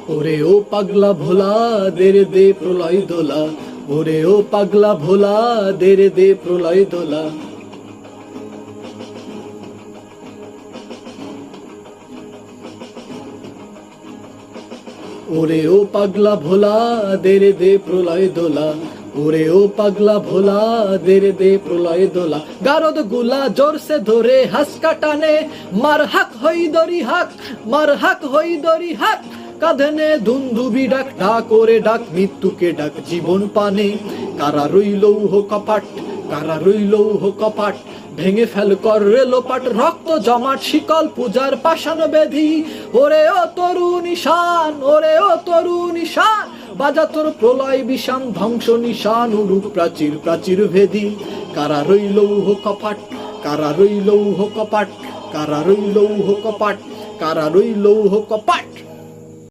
ওরে ও পাগলা ভোলা দেরে দে প্রলয় দোলা, ওরে ও পাগলা ভোলা দেরে দে প্রলয় দোলা। ওরে ও পাগলা ভোলা দেরে দে প্রলয় দোলা, ওরে ও পাগলা ভোলা দেরে দে প্রলয় দোলা। গারদ গুলা জোরসে ধরে হাসকা টানে, মার হাক হই দরি হাক, মার হাক হই দরি হাক। কাঁধেনে ধুন্দুবি ডাক, ডাক ওরে ডাক মৃত্যুকে ডাক জীবন পানে। কারা রইল হো কপাট, কারা রইল হো কপাট, ভেঙে ফেল কর রেলোপাট। রক্ত জমাট শিকল পূজার পাষাণ বেধি, ওরে ও তরু নিশান, ওরে ও তরু নিশান। বাজা তোর প্রলয় বিষান ধ্বংস নিশান, উড়ুক প্রাচীর প্রাচীর ভেদি। কারা রইল হো কপাট, কারা রইল হো কপাট, কারা রইল হো কপাট, কারা রইল হো কপাট।